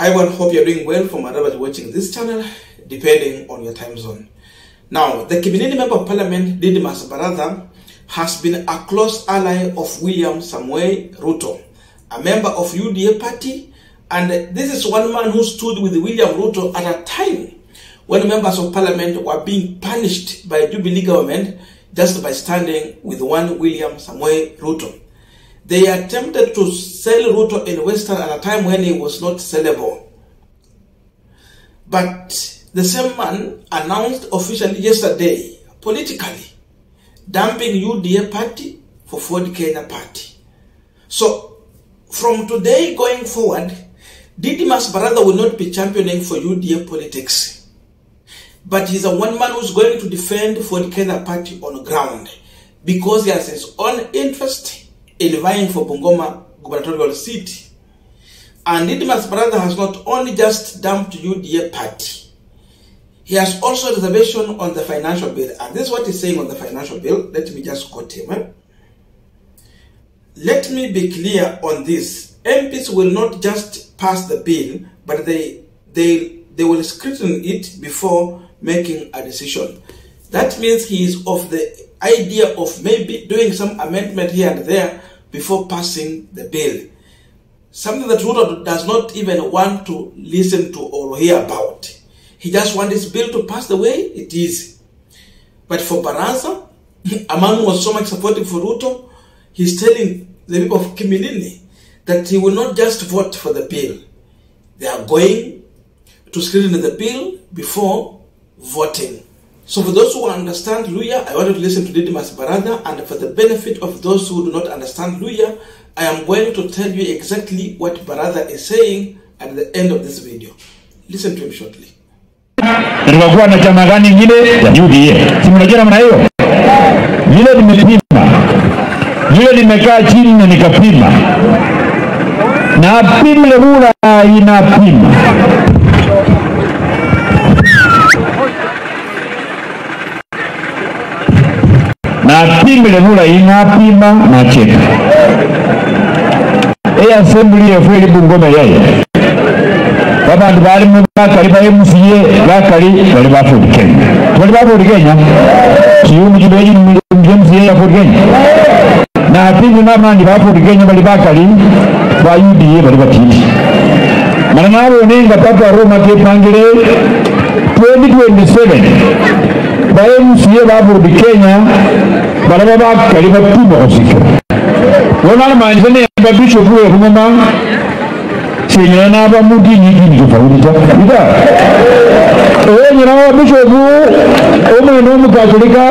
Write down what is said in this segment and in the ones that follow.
Hi everyone, hope you're doing well from wherever you're watching this channel, depending on your time zone. Now, the Kimilili Member of Parliament, Didmus Baraza, has been a close ally of William Samoei Ruto, a member of UDA party, and this is one man who stood with William Ruto at a time when members of Parliament were being punished by Jubilee government just by standing with one William Samoei Ruto. They attempted to sell Ruto in Western at a time when he was not sellable. But the same man announced officially yesterday, politically, dumping UDA party for Ford Kenya party. So, from today going forward, Didmus Baraza will not be championing for UDA politics. But he's a one man who's going to defend Ford Kenya party on ground because he has his own interest in vying for Bungoma gubernatorial seat. And Didmus Baraza has not only just dumped UDA party, he has also reservation on the financial bill. And this is what he's saying on the financial bill. Let me just quote him. Let me be clear on this. MPs will not just pass the bill, but they will scrutinize it before making a decision. That means he is of the idea of maybe doing some amendment here and there before passing the bill. Something that Ruto does not even want to listen to or hear about. He just wants this bill to pass the way it is. But for Baraza, a man who was so much supportive for Ruto, he's telling the people of Kimilili that he will not just vote for the bill. They are going to scrutinize the bill before voting. So for those who understand Luhya, I want you to listen to Didmus Baraza, and for the benefit of those who do not understand Luhya, I am going to tell you exactly what Baraza is saying at the end of this video. Listen to him shortly. Nilikuwa na chama gani ingine ya UDA. Si mnajua namna hiyo? Vile nimepima. Vile nimekaa chini na nikapima. Na pima rula inapima. Na pima rula inapima na cheka. Assembly ya Fred Bungoma yaye. Abantu bali mu bakali ba MCA bakali bali ba Ford Kenya. Bali ba Ford Kenya. Kiyo mujibeji mu MCA ya Ford Kenya. Na pingu na mandi ba Ford Kenya bali bakali ba UDA bali batili. Mananaro nenga papa Roma ke pangire 2027. Ba MCA ba Ford Kenya bali bakali ba tumo osika. Wana manje ne ba bishop we Bungoma. Senya na ba mudi ni tofauti. Ida. Nyina wa bishop no mukatolika,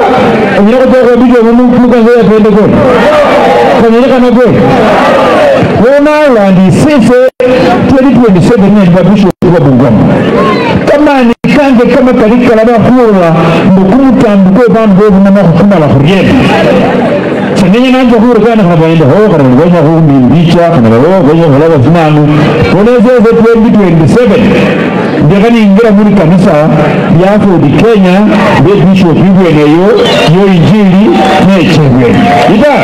nyina kwa bishop mukanza ya Pentecost. Kwenye kana kwa. Wana landi sisi 2027 ni ba bishop wa Bungoma. Kama ni kange kama kalika la bahura mbukuta mbuko bandu na mahukuma la huriyeni. Sengenya nanjo huru kana kabaenda ho kana ngoja ho mbicha kana ho ngoja hola zinanu oneze 2027 ndekani ingira muri kanisa ya Ford Kenya be bishop bibwe neyo yo injili nechebwe ida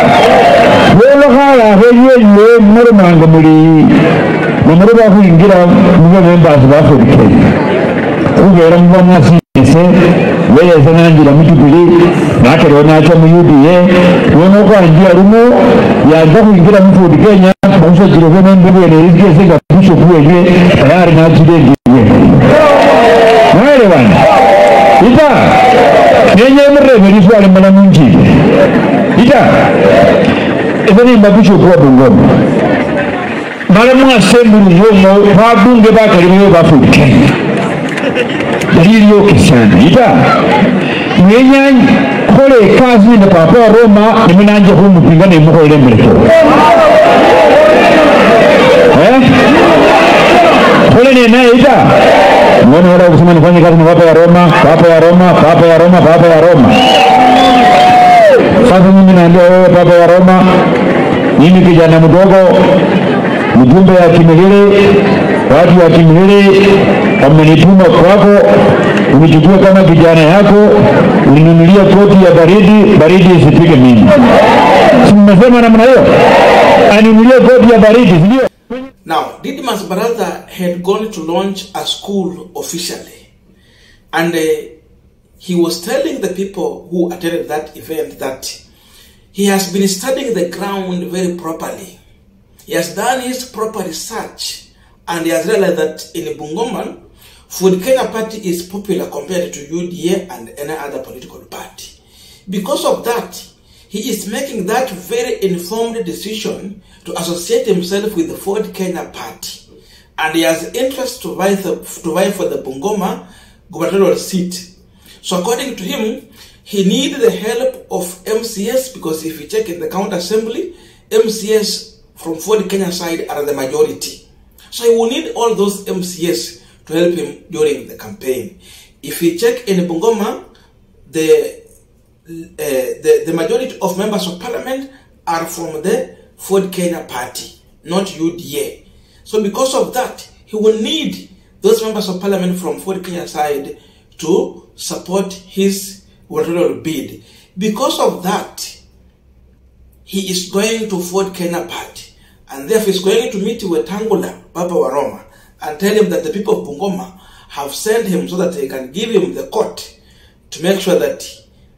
wolo hala hoyeyo muri manga muri muri ba kuingira mu members ba Ford Kenya ugera mu bamasi weye zanangira mutubili nakero nacho mu UDA wono kwa njia rumo ya ndaku ingira mu Ford Kenya bauso jirove mbwe ne izige zinga kusho kuwe tayari na jide ndiwe mwele bana ita nenye mrebe ni swali mala munji ita ebeni mbabisho kwa Bungoma mala mu assembly yomo babunge bakaliwe ba Ford Kenya Dalilio kisana. Ita mwenyanyi kole kazi na papa Roma nimenanje humu pingane mkole mbeleko. Kole ni nae ita. Mwana wala kusema nifanye kazi na papa ya Roma, papa ya Roma, papa ya Roma, papa ya Roma. Sasa mimi naambia wewe papa ya Roma, mimi kijana mdogo, mjumbe ya Kimilili, watu wa Kimilili wamenituma kwako, unichukue kama kijana yako, uninunulie koti ya baridi isipige mimi. Si mmesema namna hiyo? Aninunulie koti ya baridi, ndio? Now, Didmus Baraza had gone to launch a school officially, and he was telling the people who attended that event that he has been studying the ground very properly. He has done his proper research, and he has realized that in Bungoma, Ford Kenya Party is popular compared to UDA and any other political party. Because of that, he is making that very informed decision to associate himself with the Ford Kenya Party. And he has interest to vie for the Bungoma gubernatorial seat. So according to him, he needs the help of MCS, because if you check in the county assembly, MCS from Ford Kenya side are the majority. So he will need all those MCS to help him during the campaign. If you check in Bungoma, the majority of members of parliament are from the Ford Kenya Party, not UDA. So because of that, he will need those members of parliament from Ford Kenya side to support his gubernatorial bid. Because of that, he is going to Ford Kenya Party, and therefore is going to meet with Wetangula, Baba Waroma, and tell him that the people of Bungoma have sent him so that they can give him the court to make sure that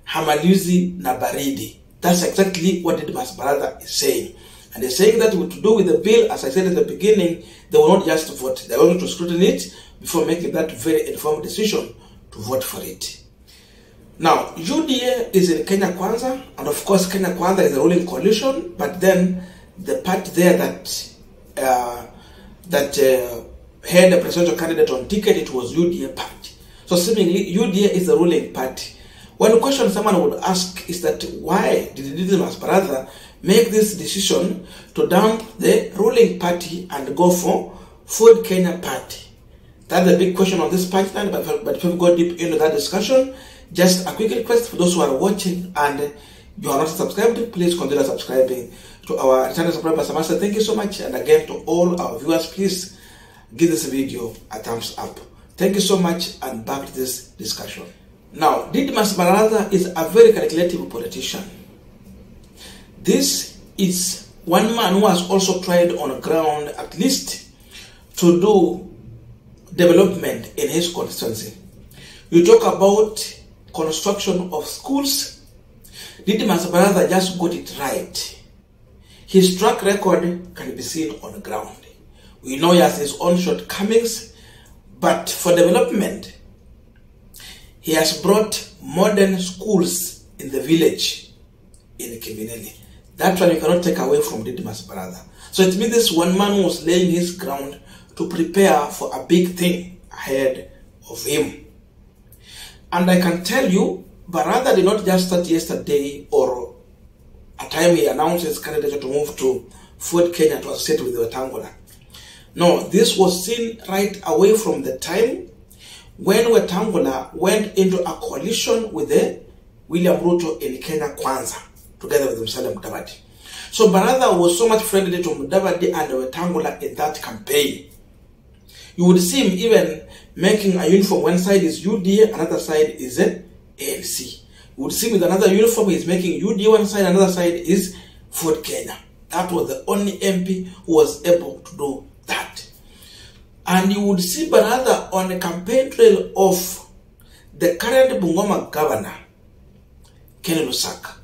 Hamaluzi na baridi. That's exactly what Didmus Baraza is saying. And they're saying that to do with the bill, as I said at the beginning, they will not just vote. They're going to scrutinize it before making that very informed decision to vote for it. Now, UDA is in Kenya Kwanza, and of course Kenya Kwanza is a ruling coalition, but then the party there that had a presidential candidate on ticket, it was UDA party. So seemingly UDA is the ruling party. One question someone would ask is that why did Didmus Baraza make this decision to dump the ruling party and go for Ford Kenya Party? That's the big question on this pipeline, but before we go deep into that discussion, just a quick request for those who are watching and you are not subscribed, please consider subscribing to our channel. Thank you so much, and again to all our viewers, please give this video a thumbs up. Thank you so much, and back to this discussion. Now, Didmus Baraza is a very calculative politician. This is one man who has also tried on the ground at least to do development in his constituency. You talk about construction of schools, Didmus Baraza just got it right. His track record can be seen on the ground. We know he has his own shortcomings, but for development, he has brought modern schools in the village in Kimineni. That one you cannot take away from Didmus Baraza. So it means this one man was laying his ground to prepare for a big thing ahead of him. And I can tell you, Baraza did not just start yesterday or a time he announced his candidature to move to Ford Kenya to associate with Wetangula. No, this was seen right away from the time when Wetangula went into a coalition with the William Ruto in Kenya Kwanza, together with Musalia Mudavadi. So Baraza was so much friendly to Mudavadi and Wetangula in that campaign. You would see him even making a uniform. One side is UDA, another side is ANC. You would see with another uniform, he's making UDA one side, another side is Ford Kenya. That was the only MP who was able to do that. And you would see Baraza on the campaign trail of the current Bungoma governor, Ken Lusaka.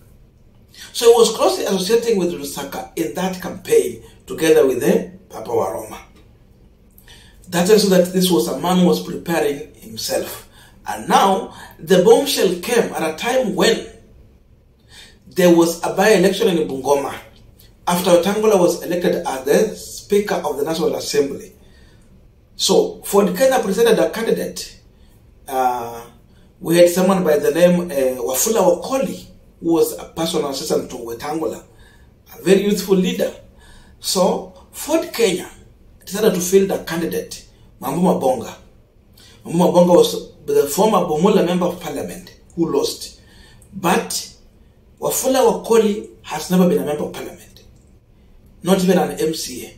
So he was closely associating with Lusaka in that campaign, together with Papa Waroma. That tells you that this was a man who was preparing himself. And now, the bombshell came at a time when there was a by-election in Bungoma, after Wetangula was elected as the Speaker of the National Assembly. So, Ford Kenya presented a candidate. We had someone by the name Wafula Wakoli, who was a personal assistant to Wetangula, a very youthful leader. So, Ford Kenya decided to field a candidate, Mwambuma Bonga. Mwambuma Bonga was the former Bumula member of parliament who lost. But Wafula Wakoli has never been a member of parliament, not even an MCA.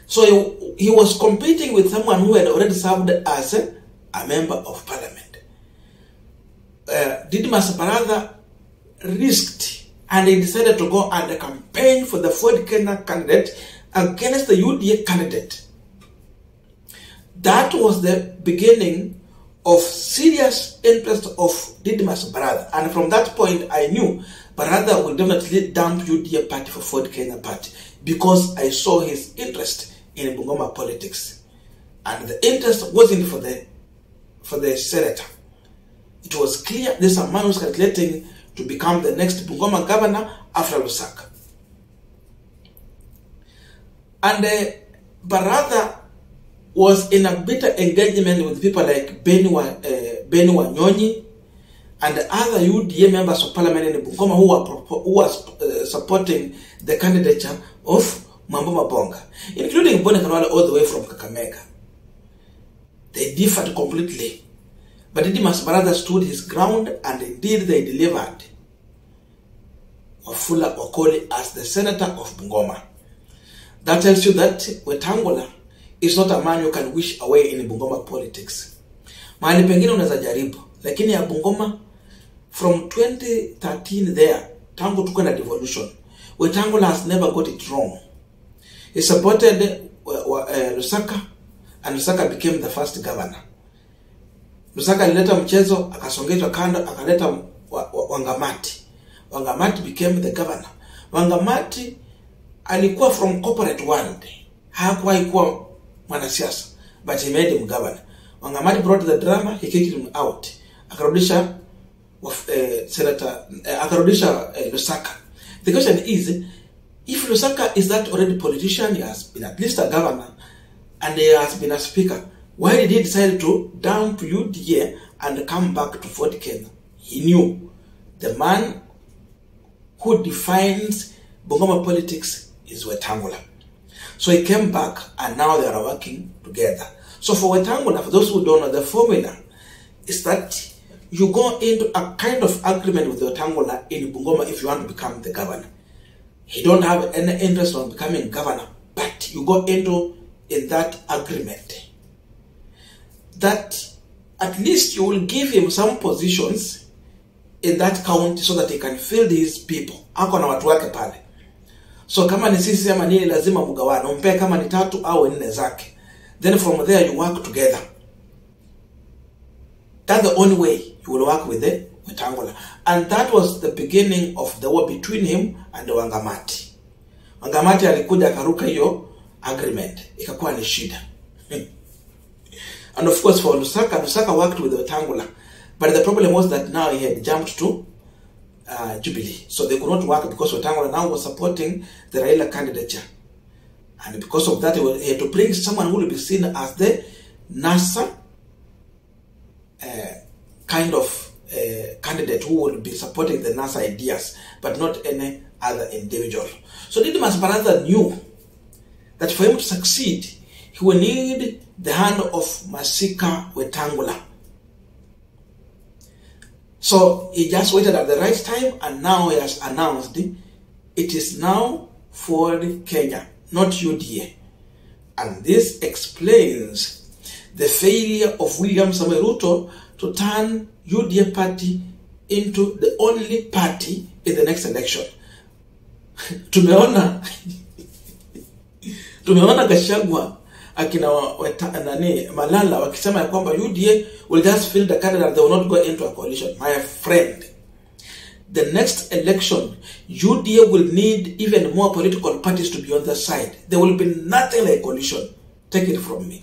So he was competing with someone who had already served as a member of parliament. Didmus Baraza risked, and he decided to go and campaign for the Ford Kenya candidate against the UDA candidate. That was the beginning of serious interest of Didmus Baraza. And from that point, I knew Baraza would definitely dump UDA party for Ford Kenya party, because I saw his interest in Bungoma politics. And the interest wasn't for the senator. It was clear this man was calculating to become the next Bungoma governor after Lusaka. And Baraza was in a bitter engagement with people like Beni Wanyonyi and other UDA members of parliament in Bungoma who were supporting the candidature of Mwambuma Bonga, including Boni Khalwale all the way from Kakamega. They differed completely. But Didmus Baraza stood his ground, and indeed they delivered Wafula Okoli as the senator of Bungoma. That tells you that Wetangula is not a man you can wish away in Bungoma politics. Mahali pengine unaweza jaribu, lakini ya Bungoma from 2013 there, tangu tuko na devolution, Wetangula has never got it wrong. He supported Lusaka, and Lusaka became the first governor. Lusaka alileta mchezo, akasongezwa kando, akaleta Wangamati. Wangamati became the governor. Wangamati alikuwa from corporate world. Hakuwahi kuwa mwanasiasa, but he made him governor. Wangamati brought the drama, he kicked him out. Akarudisha Lusaka. The question is, if Lusaka is that already politician, he has been at least a governor, and he has been a speaker, why did he decide to dump UDA and come back to Fort Kenya? He knew the man who defines Bungoma politics is Wetangula. So he came back, and now they are working together. So for Wetangula, for those who don't know, the formula is that you go into a kind of agreement with Wetangula in Bungoma if you want to become the governor. He don't have any interest on becoming governor, but you go into in that agreement that at least you will give him some positions in that county so that he can field his people. Ako na watu wake pale. So kama ni sisi ama nini, lazima mgawana. Umpe kama ni 3 au 4 zake. Then from there you work together. That's the only way you will work with Wetangula. And that was the beginning of the war between him and Wangamati. Wangamati alikuja akaruka hiyo agreement. Ikakuwa ni shida. And of course for Lusaka worked with Wetangula. But the problem was that now he had jumped to Jubilee. So they could not work because Wetangula now was supporting the Raila candidature. And because of that, he had to bring someone who will be seen as the NASA kind of candidate who will be supporting the NASA ideas, but not any other individual. So Didmus Baraza knew that for him to succeed, he will need the hand of Masika Wetangula. So he just waited at the right time, and now he has announced it is now Ford Kenya, not UDA. And this explains the failure of William Samoei Ruto to turn UDA party into the only party in the next election. Tumeona Gachagua akina Malala wakisema ya kwamba UDA will just field the candidate, they will not go into a coalition. My friend, the next election, UDA will need even more political parties to be on the side. There will be nothing like coalition. Take it from me.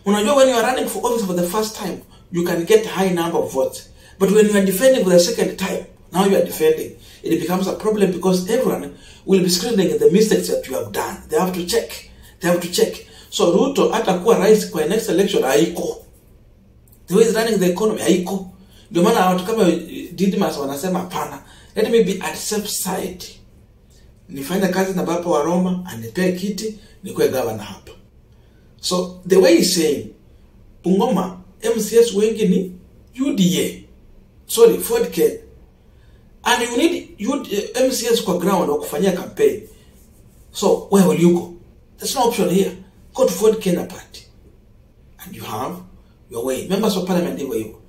When you are running for office for the first time, you can get a high number of votes. But when you are defending for the second time, now you are defending, it becomes a problem because everyone will be screening the mistakes that you have done. They have to check. So Ruto atakuwa rais kwa next election haiko. The way he's running the economy haiko. Ndio maana watu kama Didmus wanasema hapana, let me be at safe side. Nifanye kazi na baba wa Roma, anipe kiti, nikuwe governor hapa. So the way he's saying, Bungoma MCS wengi ni UDA. Sorry, Ford Kenya. And you need MCS kwa ground wa kufanyia campaign. So where will you go? There's no option here. Go to Ford Kenya party. And you have your way. Members of parliament hivyo hivyo.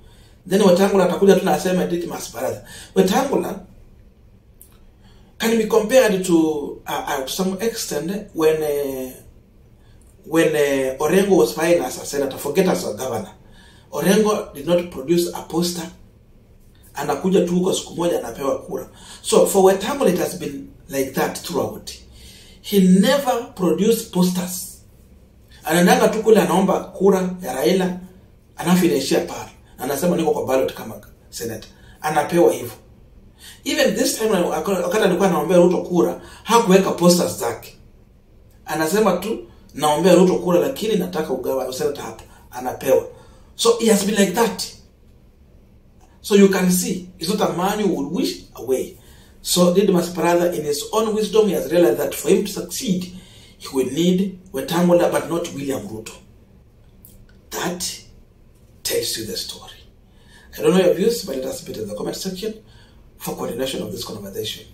Then Wetangula atakuja tu na asema Didmus Baraza. Wetangula can be compared to some extent when Orengo was vying as a senator, forget as a governor. Orengo did not produce a poster, anakuja tu kwa siku moja anapewa kura. So for Wetangula it has been like that throughout. He never produced posters. Anandanga tu kule anaomba kura ya Raila, anafinishia pale. Anasema niko kwa ballot kama senator. Anapewa hivyo. Even this time wakati alikuwa anaombea Ruto kura, hakuweka posters zake. Anasema tu naombea Ruto kura lakini nataka ugawa senator hapa. Anapewa. So he has been like that. So you can see, it's not a man who would wish away. So Didmus Paratha, in his own wisdom, he has realized that for him to succeed, he will need Wetangula, but not William Ruto. That tells you the story. I don't know your views, but let us put it in the comment section for coordination of this conversation.